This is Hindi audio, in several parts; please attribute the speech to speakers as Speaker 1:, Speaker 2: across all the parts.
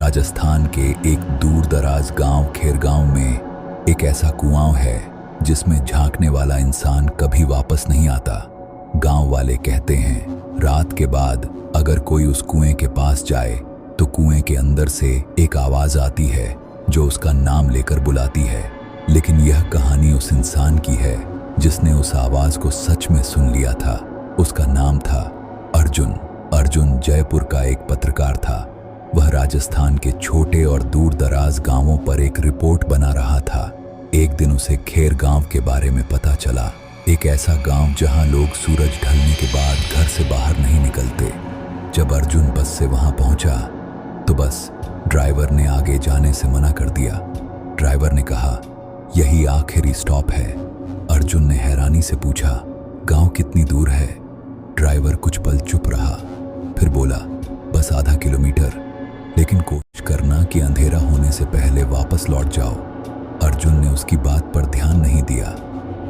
Speaker 1: राजस्थान के एक दूर दराज गांव खेरगांव में एक ऐसा कुआं है जिसमें झांकने वाला इंसान कभी वापस नहीं आता। गांव वाले कहते हैं रात के बाद अगर कोई उस कुएं के पास जाए तो कुएं के अंदर से एक आवाज आती है जो उसका नाम लेकर बुलाती है। लेकिन यह कहानी उस इंसान की है जिसने उस आवाज को सच में सुन लिया था। उसका नाम था अर्जुन। अर्जुन जयपुर का एक पत्रकार था। वह राजस्थान के छोटे और दूर दराज गांवों पर एक रिपोर्ट बना रहा था। एक दिन उसे खेर गांव के बारे में पता चला। एक ऐसा गांव जहां लोग सूरज ढलने के बाद घर से बाहर नहीं निकलते। जब अर्जुन बस से वहां पहुंचा तो बस ड्राइवर ने आगे जाने से मना कर दिया। ड्राइवर ने कहा यही आखिरी स्टॉप है। अर्जुन ने हैरानी से पूछा गांव कितनी दूर है? ड्राइवर कुछ पल चुप रहा, फिर बोला बस आधा किलोमीटर, लेकिन कोशिश करना कि अंधेरा होने से पहले वापस लौट जाओ। अर्जुन ने उसकी बात पर ध्यान नहीं दिया।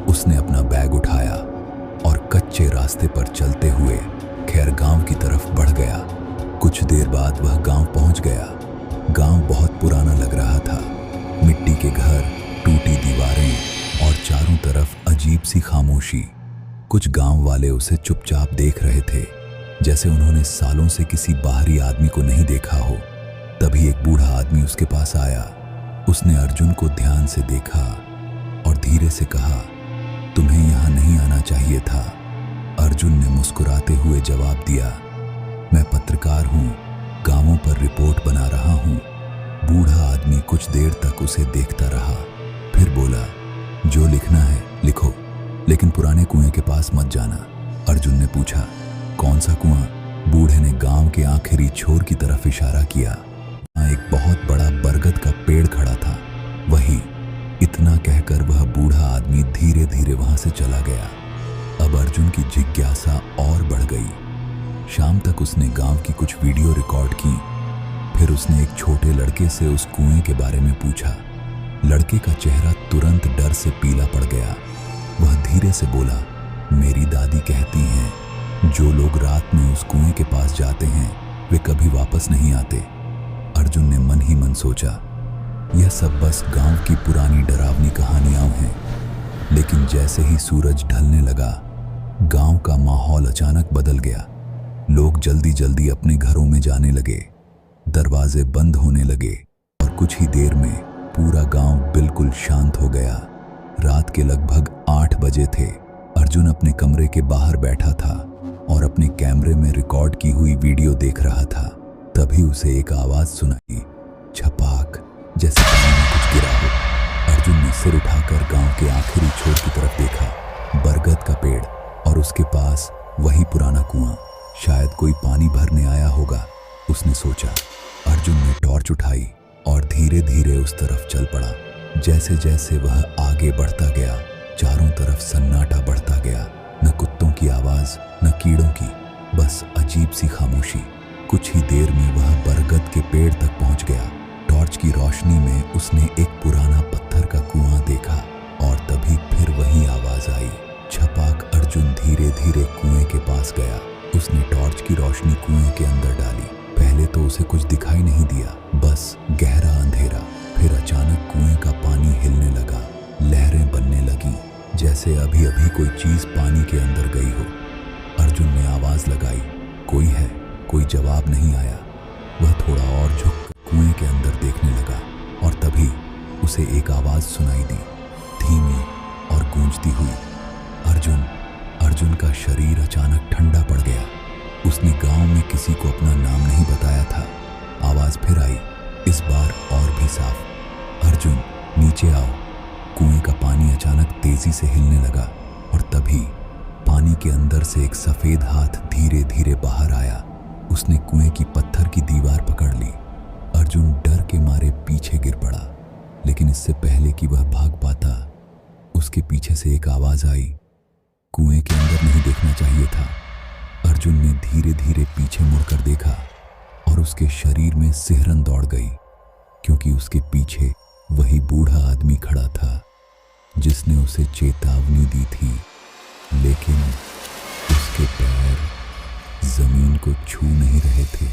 Speaker 1: उसने अपना बैग उठाया और कच्चे रास्ते पर चलते हुए खैर गांव की तरफ बढ़ गया। कुछ देर बाद वह गांव पहुंच गया। गांव बहुत पुराना लग रहा था। मिट्टी के घर, टूटी दीवारें और चारों तरफ अजीब सी खामोशी। कुछ गांव वाले उसे चुपचाप देख रहे थे, जैसे उन्होंने सालों से किसी बाहरी आदमी को नहीं देखा हो। तभी एक बूढ़ा आदमी उसके पास आया। उसने अर्जुन को ध्यान से देखा और धीरे से कहा तुम्हें यहां नहीं आना चाहिए था। अर्जुन ने मुस्कुराते हुए जवाब दिया मैं पत्रकार हूं, गांवों पर रिपोर्ट बना रहा हूं। बूढ़ा आदमी कुछ देर तक उसे देखता रहा, फिर बोला जो लिखना है लिखो, लेकिन पुराने कुएं के पास मत जाना। अर्जुन ने पूछा कौन सा कुआं? बूढ़े ने गांव के आखिरी छोर की तरफ इशारा किया। वहां एक बहुत बड़ा बरगद का पेड़ खड़ा था। वही। इतना कहकर वह बूढ़ा आदमी धीरे धीरे वहां से चला गया। अब अर्जुन की जिज्ञासा और बढ़ गई। शाम तक उसने गांव की कुछ वीडियो रिकॉर्ड की। फिर उसने एक छोटे लड़के से उस कुएं के बारे में पूछा। लड़के का चेहरा तुरंत डर से पीला पड़ गया। वह धीरे से बोला मेरी दादी कहती हैं जो लोग रात में उस कुएं के पास जाते हैं वे कभी वापस नहीं आते। अर्जुन ने मन ही मन सोचा यह सब बस गांव की पुरानी डरावनी कहानियां हैं। लेकिन जैसे ही सूरज ढलने लगा गांव का माहौल अचानक बदल गया। लोग जल्दी जल्दी अपने घरों में जाने लगे, दरवाजे बंद होने लगे और कुछ ही देर में पूरा गांव बिल्कुल शांत हो गया। रात के लगभग 8 बजे थे। अर्जुन अपने कमरे के बाहर बैठा था और अपने कैमरे में रिकॉर्ड की हुई वीडियो देख रहा था। तभी उसे एक आवाज सुनाई, छपाक, जैसे पानी में कुछ गिरा हो। अर्जुन ने सिर उठाकर गांव के आखिरी छोर की तरफ देखा। बरगद का पेड़ और उसके पास वही पुराना कुआं। शायद कोई पानी भरने आया होगा, उसने सोचा। अर्जुन ने टॉर्च उठाई और धीरे धीरे उस तरफ चल पड़ा। जैसे जैसे वह आगे बढ़ता गया चारों तरफ सन्नाटा बढ़ता गया। न कुत्तों की आवाज, न कीड़ों की, बस अजीब सी खामोशी। कुछ ही देर में वह बरगद के पेड़ तक पहुंच गया। टॉर्च की रोशनी में उसने एक पुराना पत्थर का कुआं देखा और तभी फिर वही आवाज आई, छपाक। अर्जुन धीरे धीरे कुएं के पास गया। उसने टॉर्च की रोशनी कुएं के अंदर डाली। पहले तो उसे कुछ दिखाई नहीं दिया, बस गहरा अंधेरा। फिर अचानक कुएं का पानी हिलने लगा, लहरें बनने लगी, जैसे अभी अभी कोई चीज पानी के अंदर गई हो। अर्जुन ने आवाज लगाई, कोई है? कोई जवाब नहीं आया। वह थोड़ा और झुक कुएं के अंदर देखने लगा और तभी उसे एक आवाज सुनाई दी, धीमी और गूंजती हुई, अर्जुन। अर्जुन का शरीर अचानक ठंडा पड़ गया। उसने गांव में किसी को अपना नाम नहीं बताया था। आवाज फिर आई, इस बार और भी साफ, अर्जुन नीचे आओ। कुएं का पानी अचानक तेजी से हिलने लगा और तभी पानी के अंदर से एक सफेद हाथ धीरे धीरे बाहर आया। उसने कुएं की पत्थर की दीवार पकड़ ली। अर्जुन डर के मारे पीछे गिर पड़ा, लेकिन इससे पहले कि वह भाग पाता उसके पीछे से एक आवाज आई, कुएं के अंदर नहीं देखना चाहिए था। अर्जुन ने धीरे धीरे पीछे मुड़कर देखा और उसके शरीर में सिहरन दौड़ गई, क्योंकि उसके पीछे वही बूढ़ा आदमी खड़ा था जिसने उसे चेतावनी दी थी। लेकिन उसके पैर जमीन को छू नहीं रहे थे।